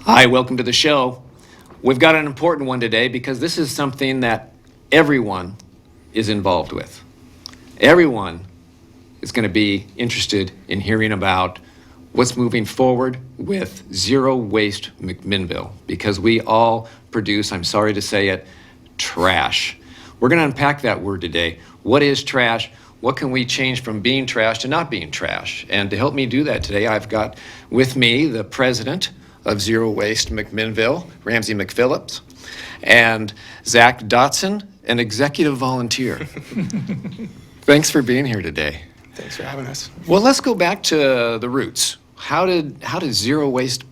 Hi, welcome to the show. We've got an important one today because this is something that everyone is involved with. Everyone is going to be interested in hearing about what's moving forward with Zero Waste McMinnville because we all produce, I'm sorry to say it, trash. We're going to unpack that word today. What is trash? What can we change from being trash to not being trash? And to help me do that today, I've got with me the president of Zero Waste McMinnville, Ramsey McPhillips, and Zach Dotson, an executive volunteer. Thanks for being here today. Thanks for having us. Well, let's go back to the roots. How did Zero Waste?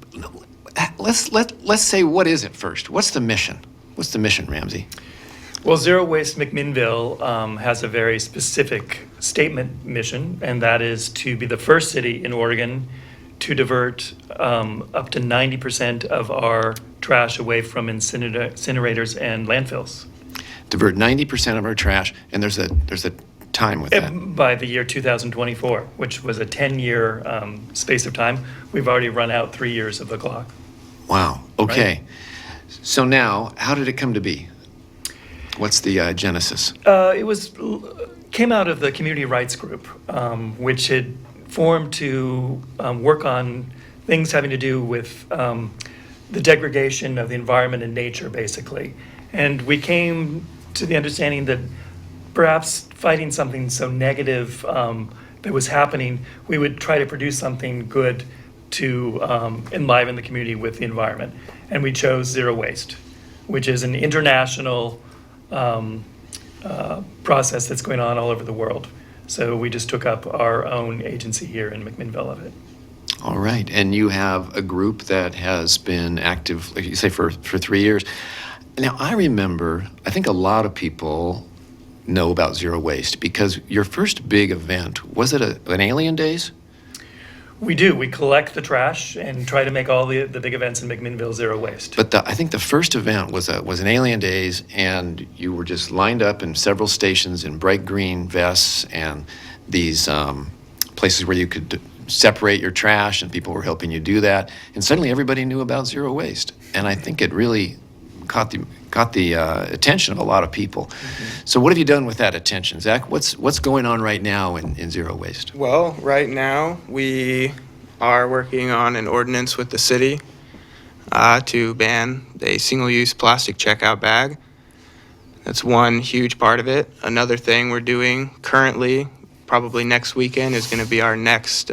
Let's say, what is it first? What's the mission? What's the mission, Ramsey? Well, Zero Waste McMinnville has a very specific statement mission, and that is to be the first city in Oregon to divert up to 90% of our trash away from incinerators and landfills. Divert 90% of our trash, and there's a time with that. By the year 2024, which was a 10-year space of time. We've already run out 3 years of the clock. Wow. Okay. Right. So now, how did it come to be? What's the genesis? It came out of the community rights group, which had formed to work on things having to do with the degradation of the environment and nature, basically. And we came to the understanding that perhaps fighting something so negative that was happening, we would try to produce something good to enliven the community with the environment. And we chose Zero Waste, which is an international process that's going on all over the world. So we just took up our own agency here in McMinnville of it. All right. And you have a group that has been active, like you say, for 3 years. Now, I remember, I think a lot of people know about Zero Waste because your first big event, was it an Alien Days? We do. We collect the trash and try to make all the big events in McMinnville Zero Waste. But I think the first event was an Alien Days, and you were just lined up in several stations in bright green vests and these places where you could separate your trash, and people were helping you do that. And suddenly everybody knew about Zero Waste, and I think it really caught the attention of a lot of people. Mm-hmm. So what have you done with that attention, Zach? What's going on right now in Zero Waste? Well, right now we are working on an ordinance with the city to ban a single-use plastic checkout bag. That's one huge part of it. Another thing we're doing currently, probably next weekend, is going to be our next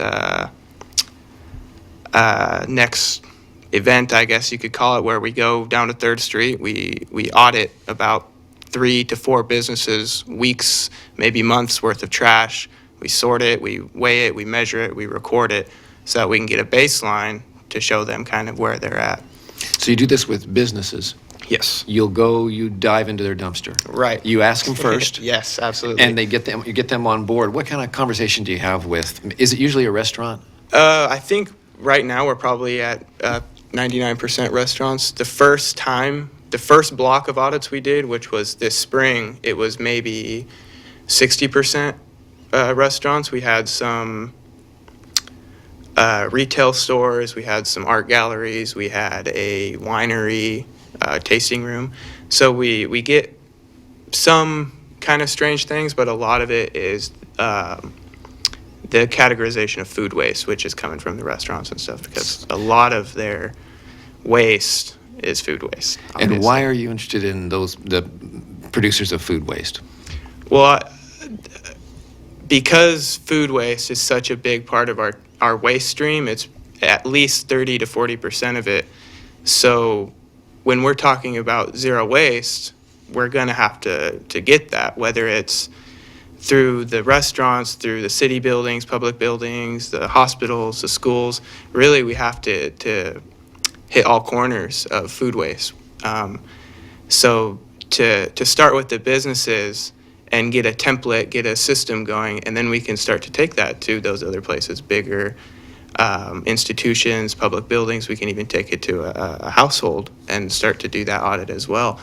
event, I guess you could call it, where we go down to 3rd Street. We audit about 3 to 4 businesses, weeks, maybe months worth of trash. We sort it, we weigh it, we measure it, we record it so that we can get a baseline to show them kind of where they're at. So you do this with businesses? Yes. You dive into their dumpster. Right. You ask them first. Yes, absolutely. And you get them on board. What kind of conversation do you have with, is it usually a restaurant? I think right now we're probably at 99% restaurants. The first block of audits we did, which was this spring, it was maybe 60% restaurants. We had some retail stores, we had some art galleries, we had a winery, tasting room. So we get some kind of strange things, but a lot of it is the categorization of food waste, which is coming from the restaurants and stuff, because a lot of their waste is food waste. Obviously. And why are you interested in the producers of food waste? Well, because food waste is such a big part of our waste stream, it's at least 30 to 40% of it. So when we're talking about zero waste, we're going to have to get that, whether it's through the restaurants, through the city buildings, public buildings, the hospitals, the schools. Really, we have to hit all corners of food waste. So to start with the businesses and get a template, get a system going, and then we can start to take that to those other places, bigger institutions, public buildings. We can even take it to a household and start to do that audit as well.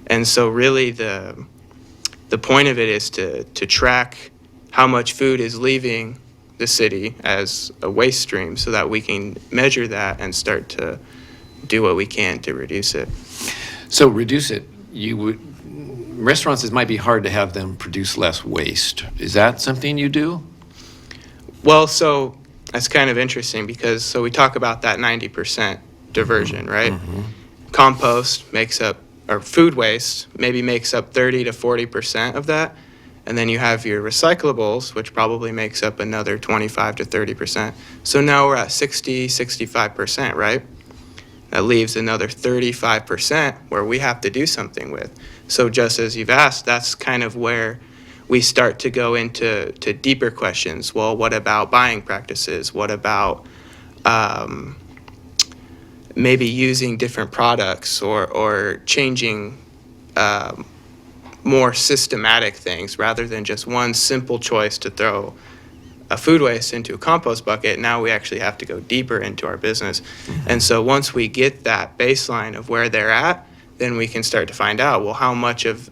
And so really the point of it is to track how much food is leaving the city as a waste stream so that we can measure that and start to do what we can to reduce it. So reduce it. Restaurants, it might be hard to have them produce less waste. Is that something you do? Well, so that's kind of interesting because so we talk about that 90% diversion, right? Compost makes up, or food waste maybe makes up 30 to 40% of that. And then you have your recyclables, which probably makes up another 25 to 30%. So now we're at 60, 65%, right? That leaves another 35% where we have to do something with. So just as you've asked, that's kind of where we start to go into deeper questions. Well, what about buying practices? What about maybe using different products or changing more systematic things rather than just one simple choice to throw a food waste into a compost bucket. Now we actually have to go deeper into our business. And so once we get that baseline of where they're at, then we can start to find out, well, how much of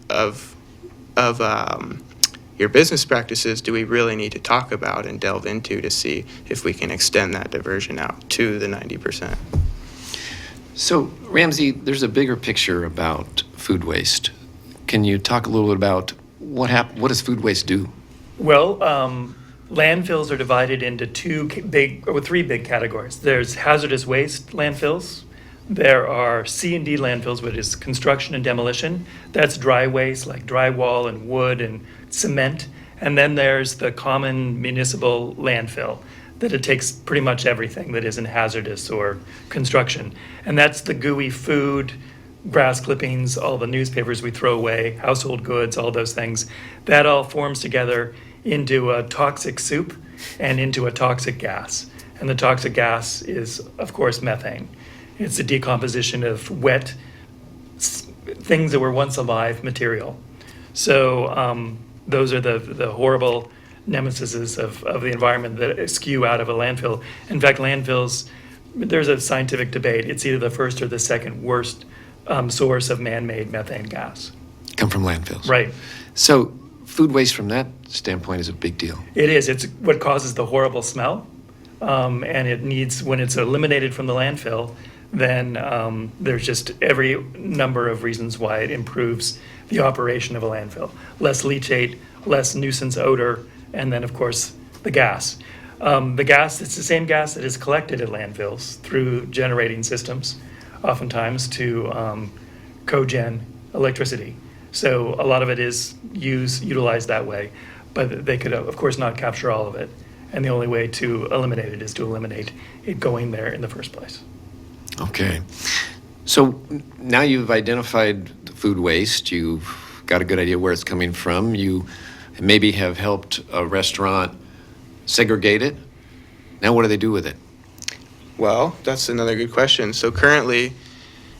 your business practices do we really need to talk about and delve into to see if we can extend that diversion out to the 90%. So, Ramsey, there's a bigger picture about food waste. Can you talk a little bit about what does food waste do? Well, landfills are divided into three big categories. There's hazardous waste landfills. There are C&D landfills, which is construction and demolition. That's dry waste like drywall and wood and cement. And then there's the common municipal landfill that it takes pretty much everything that isn't hazardous or construction. And that's the gooey food, grass clippings, all the newspapers we throw away, household goods, all those things. That all forms together into a toxic soup and into a toxic gas. And the toxic gas is, of course, methane. It's a decomposition of wet things that were once alive material. So those are the horrible nemesis of the environment that spew out of a landfill. In fact, landfills, there's a scientific debate. It's either the first or the second worst source of man-made methane gas. Come from landfills. Right. So food waste from that standpoint is a big deal. It is. It's what causes the horrible smell. And it needs, when it's eliminated from the landfill, then there's just every number of reasons why it improves the operation of a landfill. Less leachate, less nuisance odor, and then, of course, the gas. The gas, it's the same gas that is collected at landfills through generating systems, oftentimes to cogen electricity. So a lot of it is utilized that way, but they could, of course, not capture all of it. And the only way to eliminate it is to eliminate it going there in the first place. Okay. So now you've identified the food waste. You've got a good idea where it's coming from. You maybe have helped a restaurant segregate it. Now what do they do with it? Well, that's another good question. So currently,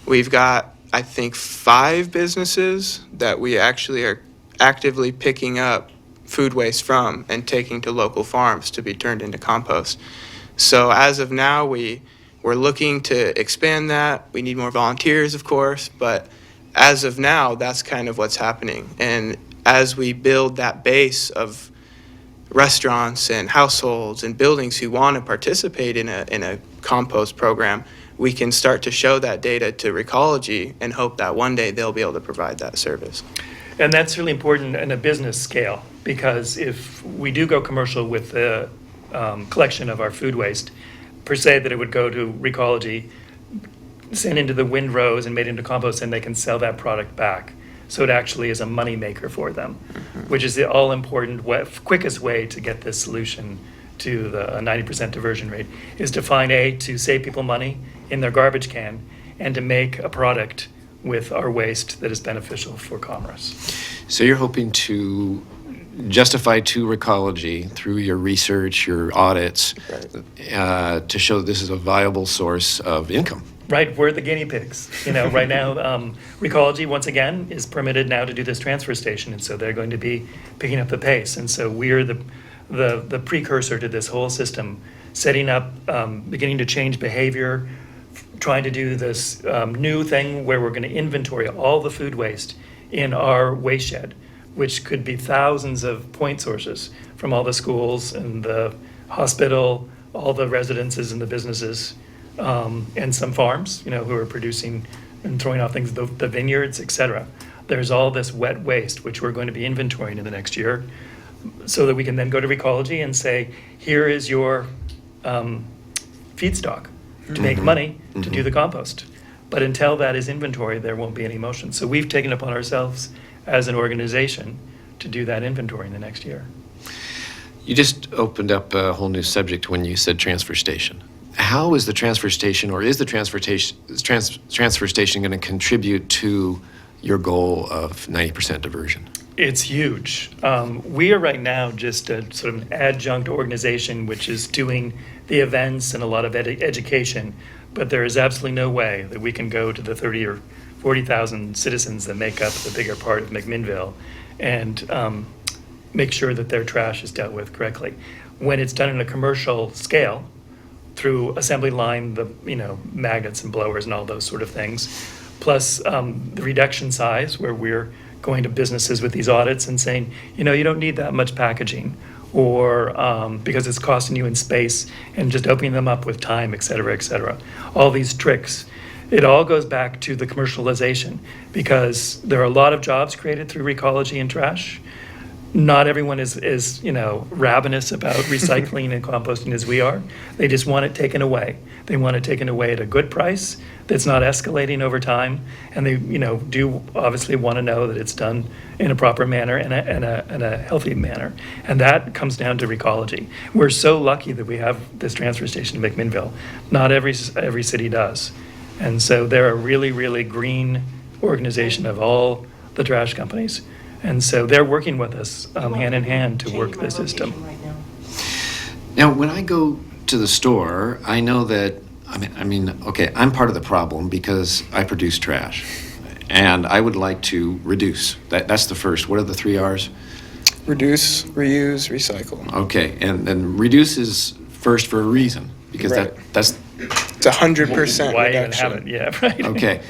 we've got, I think, 5 businesses that we actually are actively picking up food waste from and taking to local farms to be turned into compost. So as of now, we're looking to expand that. We need more volunteers, of course, but as of now, that's kind of what's happening. And as we build that base of restaurants and households and buildings who want to participate in a compost program, we can start to show that data to Recology and hope that one day they'll be able to provide that service. And that's really important in a business scale, because if we do go commercial with the collection of our food waste, per se that it would go to Recology, sent into the windrows and made into compost, and they can sell that product back. So it actually is a money maker for them, which is the all-important, quickest way to get this solution to the 90% diversion rate, is to find to save people money in their garbage can, and to make a product with our waste that is beneficial for commerce. So you're hoping to justify to Recology through your research, your audits, Right. To show this is a viable source of income. Right, we're the guinea pigs. Right now, Recology, once again, is permitted now to do this transfer station, and so they're going to be picking up the pace. And so we're the precursor to this whole system, setting up, beginning to change behavior, trying to do this new thing where we're going to inventory all the food waste in our waste shed, which could be thousands of point sources from all the schools and the hospital, all the residences and the businesses and some farms, who are producing and throwing off things, the vineyards, et cetera. There's all this wet waste, which we're going to be inventorying in the next year, so that we can then go to Recology and say, here is your feedstock to make money to do the compost. But until that is inventory, there won't be any motion. So we've taken upon ourselves as an organization to do that inventory in the next year. You just opened up a whole new subject when you said transfer station. How is the transfer station, or is the transfer station going to contribute to your goal of 90% diversion? It's huge. We are right now just a sort of an adjunct organization which is doing the events and a lot of education, but there is absolutely no way that we can go to the 30 or 40,000 citizens that make up the bigger part of McMinnville and make sure that their trash is dealt with correctly. When it's done in a commercial scale, through assembly line, the magnets and blowers and all those sort of things, plus the reduction size, where we're going to businesses with these audits and saying, you don't need that much packaging, or because it's costing you in space, and just opening them up with time, et cetera, et cetera. All these tricks. It all goes back to the commercialization, because there are a lot of jobs created through Recology and trash. Not everyone is ravenous about recycling and composting as we are. They just want it taken away. They want it taken away at a good price that's not escalating over time, and they do obviously want to know that it's done in a proper manner and a healthy manner, and that comes down to Recology. We're so lucky that we have this transfer station in McMinnville. Not every city does, and so they're a really, really green organization of all the trash companies. And so they're working with us hand in hand to work the system. Now, when I go to the store, I know that, okay, I'm part of the problem because I produce trash. And I would like to reduce. That's the first. What are the 3 R's? Reduce, reuse, recycle. Okay, and then reduce is first for a reason, because Right. that's... It's 100% Why even reduction. have it? Yeah, right. Okay.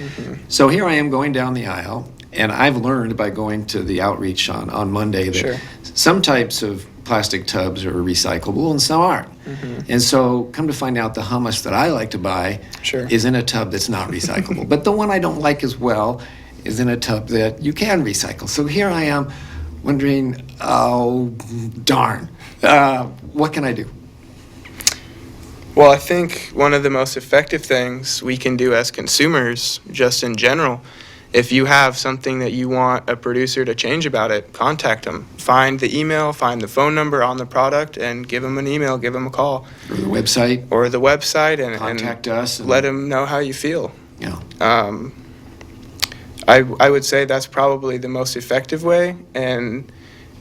So here I am going down the aisle, and I've learned by going to the outreach on Monday that Sure. some types of plastic tubs are recyclable and some aren't. And so come to find out, the hummus that I like to buy Sure. is in a tub that's not recyclable. But the one I don't like as well is in a tub that you can recycle. So here I am wondering, oh, darn, what can I do? Well, I think one of the most effective things we can do as consumers, just in general, if you have something that you want a producer to change about it, contact them. Find the email, find the phone number on the product, and give them an email, give them a call. Or the website? And Contact us. And let them know how you feel. Yeah. I would say that's probably the most effective way, and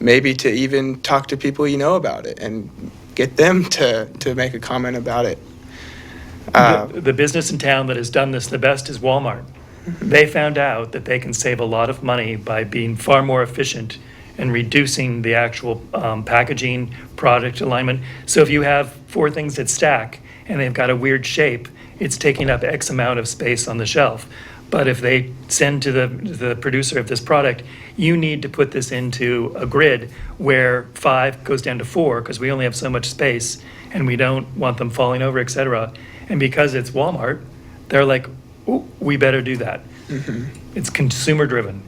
maybe to even talk to people you know about it and get them to make a comment about it. The business in town that has done this the best is Walmart. They found out that they can save a lot of money by being far more efficient and reducing the actual packaging, product alignment. So if you have 4 things that stack and they've got a weird shape, it's taking up X amount of space on the shelf. But if they send to the producer of this product, you need to put this into a grid where 5 goes down to 4 because we only have so much space and we don't want them falling over, et cetera. And because it's Walmart, they're like, ooh, we better do that. It's consumer driven.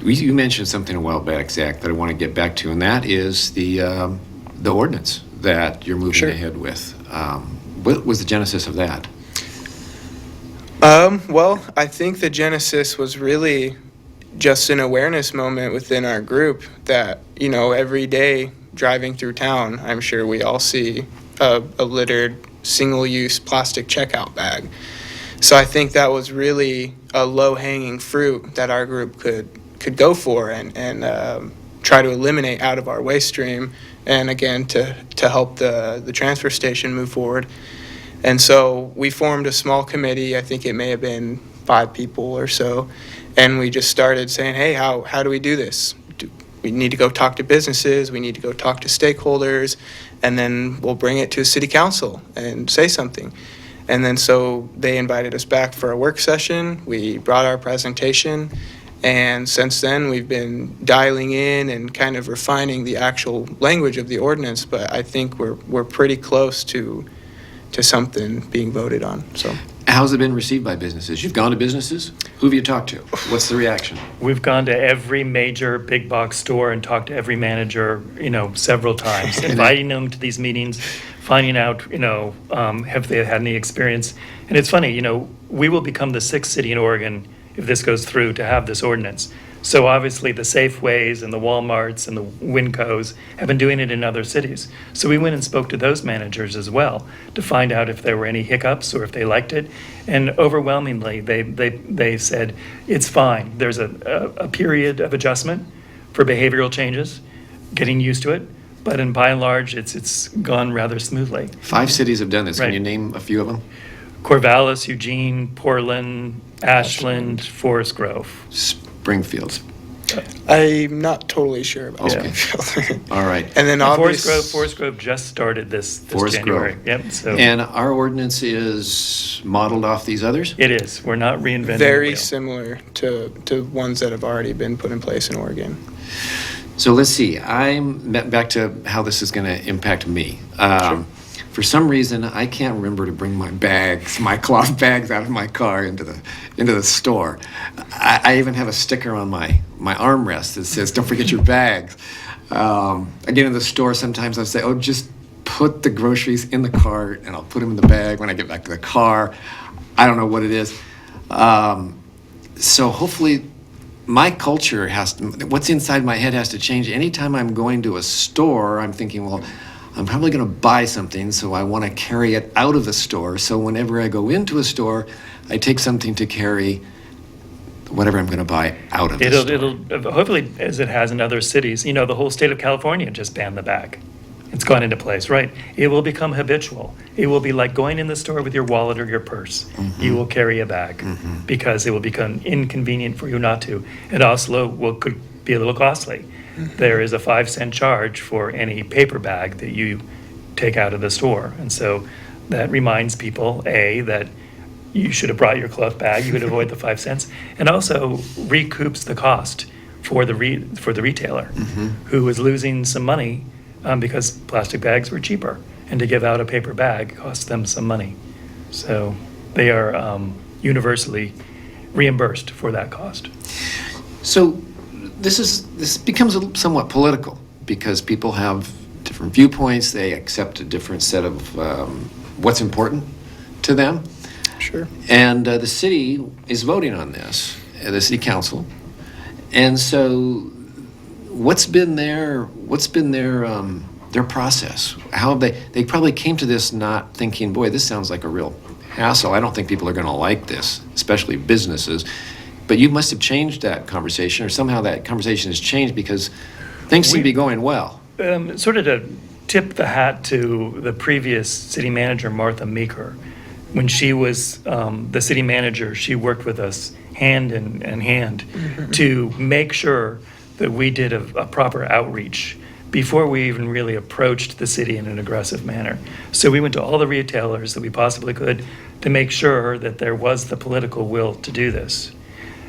You mentioned something a while back, Zach, that I want to get back to, and that is the ordinance that you're moving Sure. ahead with. What was the genesis of that? Well, I think the genesis was really just an awareness moment within our group that, every day driving through town, I'm sure we all see a littered single-use plastic checkout bag. So I think that was really a low-hanging fruit that our group could go for and try to eliminate out of our waste stream, and again to help the transfer station move forward. And so we formed a small committee. I think it may have been 5 people or so, and we just started saying, hey, how do we do this? We need to go talk to businesses, we need to go talk to stakeholders, and then we'll bring it to city council and say something. And then so they invited us back for a work session. We brought our presentation, and since then we've been dialing in and kind of refining the actual language of the ordinance. But I think we're pretty close to to something being voted on. So How's it been received by businesses? You've gone to businesses? Who have you talked to? What's the reaction? We've gone to every major big box store and talked to every manager, several times, inviting them to these meetings, finding out, have they had any experience. And it's funny, we will become the sixth city in Oregon if this goes through to have this ordinance. So obviously the Safeways and the Walmarts and the Wincos have been doing it in other cities. So we went and spoke to those managers as well to find out if there were any hiccups or if they liked it. And overwhelmingly, they said, it's fine. There's a period of adjustment for behavioral changes, getting used to it. But by and large, it's gone rather smoothly. 5 cities have done this. Can Right. you name a few of them? Corvallis, Eugene, Portland, Ashland, Forest Grove. Springfield. I'm not totally sure about Okay. Springfield. All right. And then obviously, Forest Grove just started this Forest January. Grove. Yep, so And our ordinance is modeled off these others? it is. We're not reinventing the very wheel. similar to ones that have already been put in place in Oregon. So let's see. I'm back to how this is going to impact me. For some reason, I can't remember to bring my bags, my cloth bags, out of my car into the store. I even have a sticker on my armrest that says, "Don't forget your bags." I get in the store. Sometimes I say, "Oh, just put the groceries in the cart, and I'll put them in the bag when I get back to the car." I don't know what it is. So hopefully, my culture what's inside my head has to change. Anytime I'm going to a store, I'm thinking, well, I'm probably going to buy something, so I want to carry it out of the store. So whenever I go into a store, I take something to carry whatever I'm going to buy out of the store. It'll hopefully, as it has in other cities, the whole state of California just banned the bag. It's gone into place, right? It will become habitual. It will be like going in the store with your wallet or your purse. Mm-hmm. You will carry a bag because it will become inconvenient for you not to. It also could be a little costly. There is a 5-cent charge for any paper bag that you take out of the store. And so that reminds people, A, that you should have brought your cloth bag, you would avoid the 5 cents, and also recoups the cost for the retailer who is losing some money because plastic bags were cheaper. And to give out a paper bag costs them some money. So they are universally reimbursed for that cost. So this becomes somewhat political because people have different viewpoints. They accept a different set of what's important to them. Sure. And the city is voting on this, the city council. And so what's been their process? How have they probably came to this not thinking, boy, this sounds like a real hassle. I don't think people are going to like this, especially businesses. But you must have changed that conversation, or somehow that conversation has changed because things seem to be going well. Sort of to tip the hat to the previous city manager, Martha Meeker. When she was the city manager, she worked with us hand in hand to make sure that we did a proper outreach before we even really approached the city in an aggressive manner. So we went to all the retailers that we possibly could to make sure that there was the political will to do this.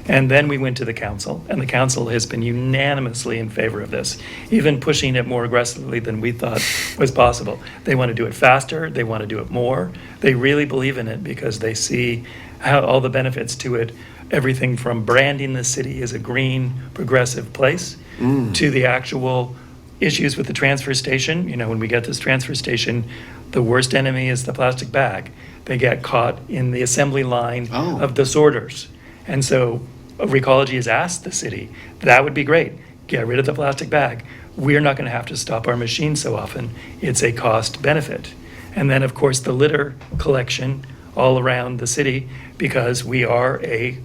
And then we went to the council, and the council has been unanimously in favor of this, even pushing it more aggressively than we thought was possible. They want to do it faster, they want to do it more. They really believe in it because they see all the benefits to it, everything from branding the city as a green, progressive place to the actual issues with the transfer station. When we get this transfer station, the worst enemy is the plastic bag. They get caught in the assembly line of the sorters. And so Recology has asked the city, that would be great, get rid of the plastic bag. We're not going to have to stop our machine so often. It's a cost benefit. And then, of course, the litter collection all around the city, because we are a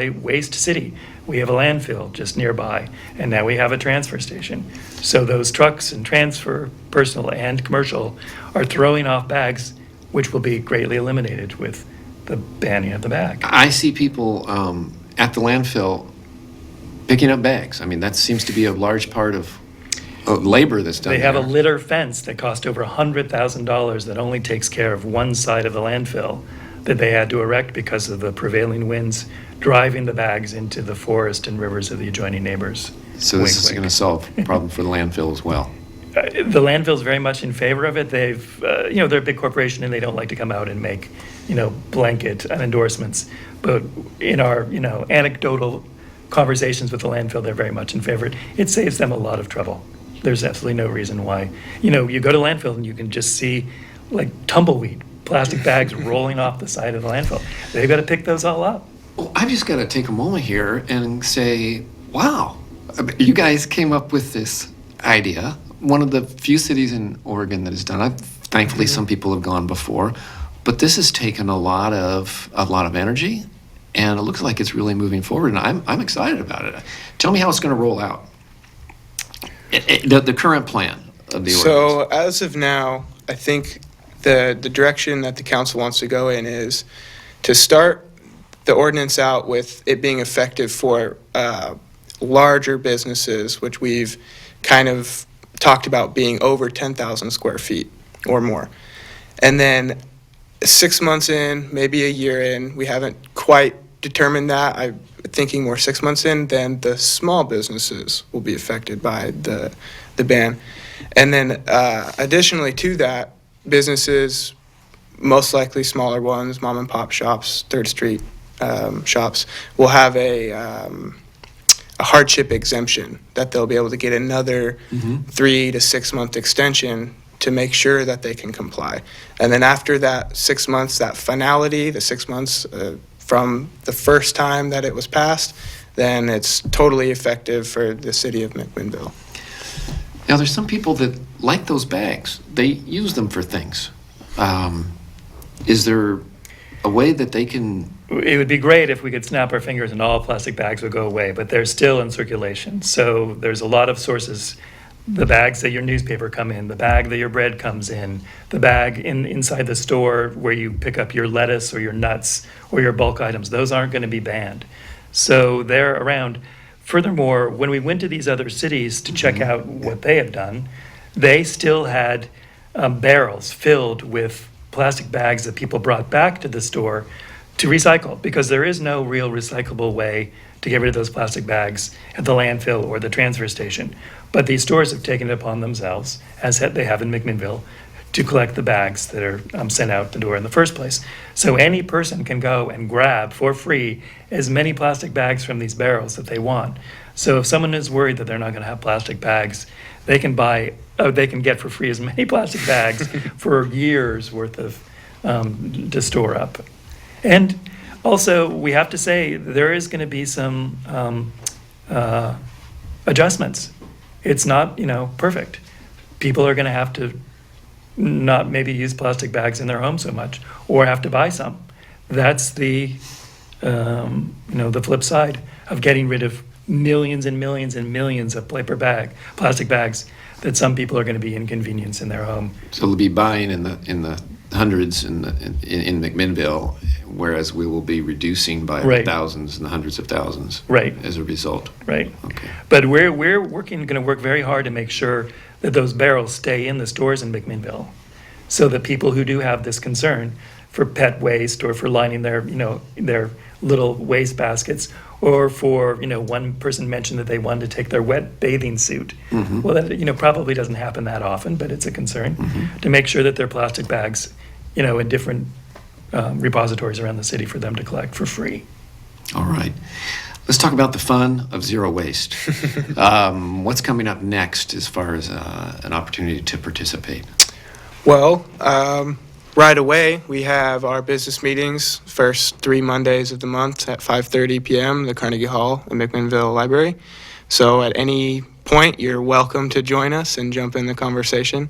waste city. We have a landfill just nearby, and now we have a transfer station. So those trucks and transfer, personal and commercial, are throwing off bags, which will be greatly eliminated with the banning of the bag. I see people at the landfill picking up bags. I mean, that seems to be a large part of labor that's done They have a there. litter fence that cost over $100,000 that only takes care of one side of the landfill that they had to erect because of the prevailing winds driving the bags into the forest and rivers of the adjoining neighbors. So this Wink, is going to wink. solve a problem for the landfill as well. the landfill's very much in favor of it. They've, they're a big corporation and they don't like to come out and make, blanket endorsements. But in our, anecdotal conversations with the landfill, they're very much in favor. It saves them a lot of trouble. There's absolutely no reason why. You go to landfill and you can just see like tumbleweed, plastic bags rolling off the side of the landfill. They've got to pick those all up. Well, I've just got to take a moment here and say, wow, you guys came up with this idea. One of the few cities in Oregon that has done it. Thankfully, some people have gone before, but this has taken a lot of energy, and it looks like it's really moving forward. And I'm excited about it. Tell me how it's going to roll out. The current plan of the ordinance. So as of now, I think the direction that the council wants to go in is to start the ordinance out with it being effective for larger businesses, which we've kind of talked about being over 10,000 square feet or more. And then 6 months in, maybe a year in, we haven't quite determined that. I'm thinking more 6 months in, then the small businesses will be affected by the ban. And then additionally to that, businesses, most likely smaller ones, mom and pop shops, Third Street shops, will have a hardship exemption that they'll be able to get another 3 to 6 month extension to make sure that they can comply. And then after that 6 months, that finality, the 6 months from the first time that it was passed, then it's totally effective for the city of McMinnville. Now, there's some people that like those bags. They use them for things. Is there a way that they can... It would be great if we could snap our fingers and all plastic bags would go away, but they're still in circulation. So there's a lot of sources. The bags that your newspaper come in, the bag that your bread comes in, the bag inside the store where you pick up your lettuce or your nuts or your bulk items, those aren't going to be banned. So they're around. Furthermore, when we went to these other cities to check out what they have done, they still had barrels filled with plastic bags that people brought back to the store to recycle, because there is no real recyclable way to get rid of those plastic bags at the landfill or the transfer station. But these stores have taken it upon themselves, as they have in McMinnville, to collect the bags that are sent out the door in the first place. So any person can go and grab for free as many plastic bags from these barrels that they want. So if someone is worried that they're not going to have plastic bags, they can get for free as many plastic bags for years worth of to store up. And also, we have to say there is going to be some adjustments. It's not, perfect. People are going to have to not maybe use plastic bags in their home so much, or have to buy some. That's the flip side of getting rid of millions and millions and millions of plastic bags that some people are going to be inconvenienced in their home. So they'll be buying in the hundreds in McMinnville, whereas we will be reducing by Right. thousands and the hundreds of thousands Right. as a result. Right. Okay. But we're going to work very hard to make sure that those barrels stay in the stores in McMinnville, so that people who do have this concern for pet waste or for lining their little waste baskets, or for, one person mentioned that they wanted to take their wet bathing suit. Well, that, probably doesn't happen that often, but it's a concern to make sure that their plastic bags, in different repositories around the city for them to collect for free. All right. Let's talk about the fun of zero waste. What's coming up next as far as an opportunity to participate? Well, right away, we have our business meetings, first 3 Mondays of the month at 5:30 p.m., the Carnegie Hall in McMinnville Library. So at any point, you're welcome to join us and jump in the conversation.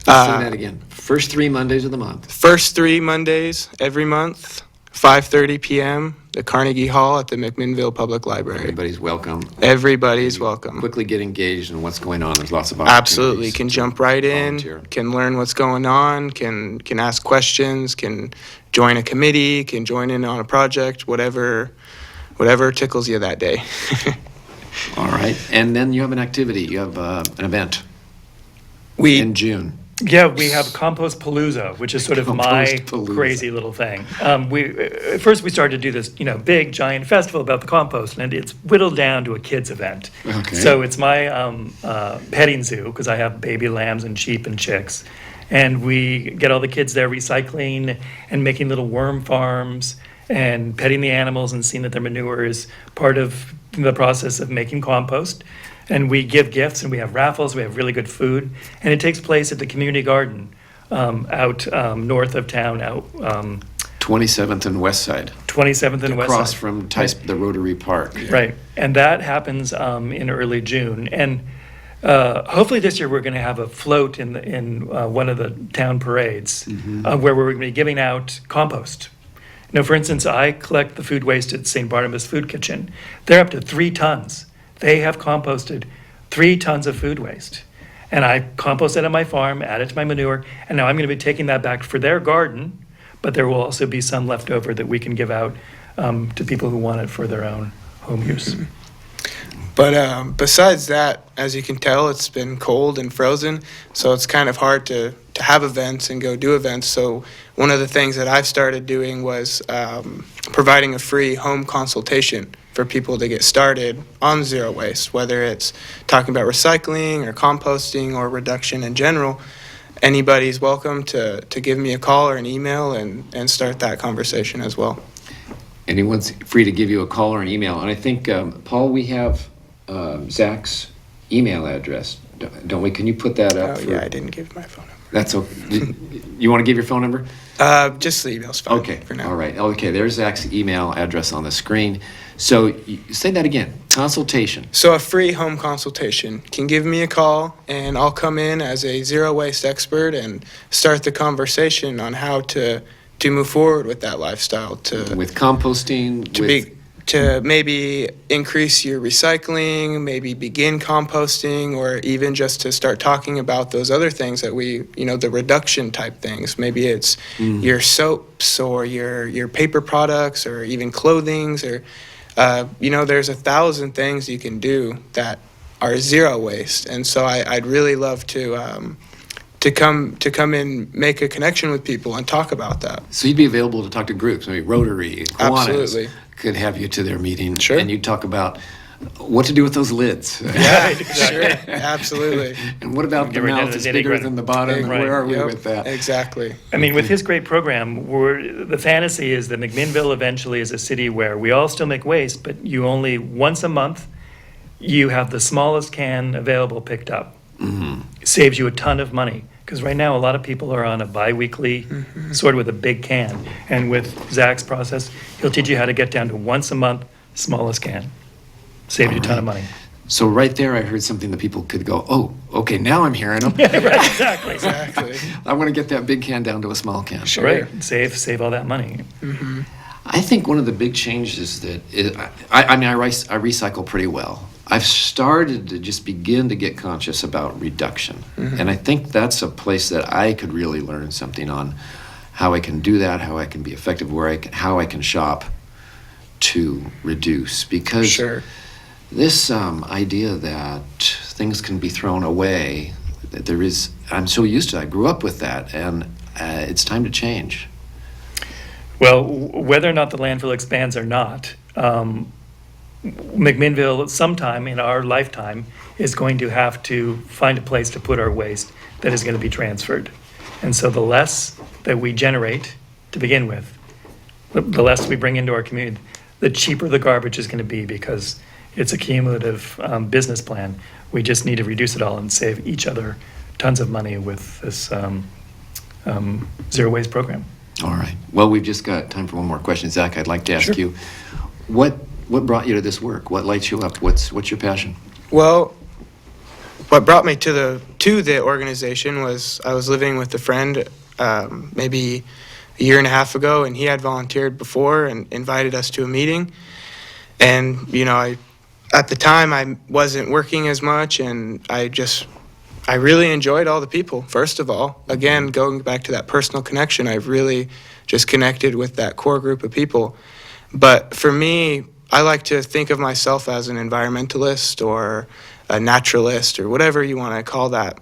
Let's say that again. First 3 Mondays of the month. First 3 Mondays every month, 5:30 p.m., the Carnegie Hall at the McMinnville Public Library. Everybody's welcome. Everybody's welcome. Quickly get engaged in what's going on. There's lots of opportunities. Absolutely. Can jump right in, volunteer. can learn what's going on, can ask questions, can join a committee, can join in on a project, whatever tickles you that day. All right. And then you have an activity. You have an event We in June. Yeah, we have Compost Palooza, which is sort of my Compost-palooza. crazy little thing. At first we started to do this, big giant festival about the compost, and it's whittled down to a kids event. Okay. So it's my petting zoo, because I have baby lambs and sheep and chicks, and we get all the kids there recycling and making little worm farms and petting the animals and seeing that their manure is part of the process of making compost. And we give gifts, and we have raffles, we have really good food. And it takes place at the community garden out north of town, out 27th and West Side, 27th and West across Side. from the Rotary Park. Right. And that happens in early June. And hopefully this year we're going to have a float in one of the town parades where we're going to be giving out compost. For instance, I collect the food waste at St. Barnabas Food Kitchen. They're up to 3 tons. They have composted 3 tons of food waste. And I compost it on my farm, add it to my manure, and now I'm going to be taking that back for their garden, but there will also be some left over that we can give out to people who want it for their own home use. But besides that, as you can tell, it's been cold and frozen, so it's kind of hard to have events and go do events. So one of the things that I've started doing was providing a free home consultation for people to get started on zero waste, whether it's talking about recycling or composting or reduction in general. Anybody's welcome to give me a call or an email and start that conversation as well. Anyone's free to give you a call or an email. And I think, Paul, we have Zach's email address, don't we? Can you put that up? Oh, yeah, I didn't give my phone number. That's okay. You want to give your phone number? Just the email's fine Okay. for now. All right. Okay. There's Zach's email address on the screen. So say that again. Consultation. So a free home consultation can give me a call, and I'll come in as a zero waste expert and start the conversation on how to move forward with that lifestyle, With composting. to maybe increase your recycling, maybe begin composting, or even just to start talking about those other things that the reduction type things. Maybe it's your soaps or your paper products or even clothings or, there's 1,000 things you can do that are zero waste. And so I'd really love to come and make a connection with people and talk about that. So you'd be available to talk to groups, maybe Rotary, Kiwanis Absolutely. could have you to their meeting. Sure. And you'd talk about what to do with those lids. Yeah, sure, absolutely. And what about the Get rid of mouth the is bigger nitty-gritty. than the bottom? And Right. where are we Yep, with that? Exactly. I mean, with his great program, the fantasy is that McMinnville eventually is a city where we all still make waste, but you only once a month, you have the smallest can available picked up. It saves you a ton of money. Because right now, a lot of people are on a bi-weekly, sort of with a big can. And with Zach's process, he'll teach you how to get down to once a month, smallest can. Saves you a ton of money. So right there, I heard something that people could go, oh, okay, now I'm hearing them. Right, exactly. Exactly. I want to get that big can down to a small can. Sure. Right, save all that money. I think one of the big changes that I recycle pretty well. I've started to just begin to get conscious about reduction. And I think that's a place that I could really learn something on how I can do that, how I can be effective, how I can shop to reduce. Because Sure. this idea that things can be thrown away, that I'm so used to it. I grew up with that, and it's time to change. Well, whether or not the landfill expands or not, McMinnville, sometime in our lifetime, is going to have to find a place to put our waste that is going to be transferred. And so the less that we generate to begin with, the less we bring into our community, the cheaper the garbage is going to be, because it's a cumulative business plan. We just need to reduce it all and save each other tons of money with this zero waste program. All right. Well, we've just got time for one more question. Zach, I'd like to ask Sure. you, what brought you to this work? What lights you up? What's your passion? Well, what brought me to the organization was I was living with a friend maybe a year and a half ago, and he had volunteered before and invited us to a meeting. And at the time I wasn't working as much, and I really enjoyed all the people. First of all, again, going back to that personal connection, I've really just connected with that core group of people. But for me, I like to think of myself as an environmentalist or a naturalist or whatever you want to call that.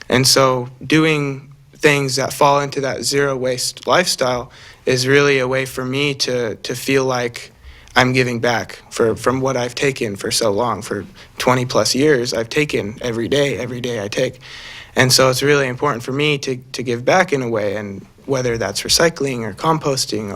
And so doing things that fall into that zero waste lifestyle is really a way for me to feel like I'm giving back from what I've taken for so long. For 20 plus years, I've taken every day I take. And so it's really important for me to give back in a way, and whether that's recycling or composting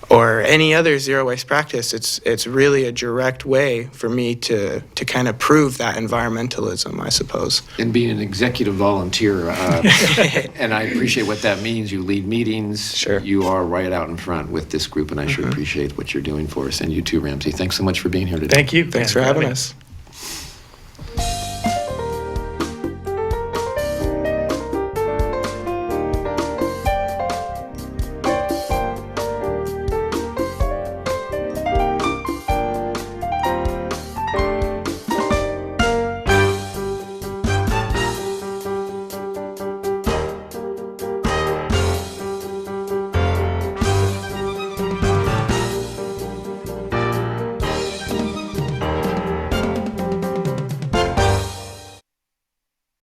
or any other zero waste practice, it's really a direct way for me to kind of prove that environmentalism, I suppose. And being an executive volunteer, and I appreciate what that means. You lead meetings. Sure. You are right out in front with this group, and I sure appreciate what you're doing for us. And you too, Ramsey. Thanks so much for being here today. Thank you. Thanks for having us.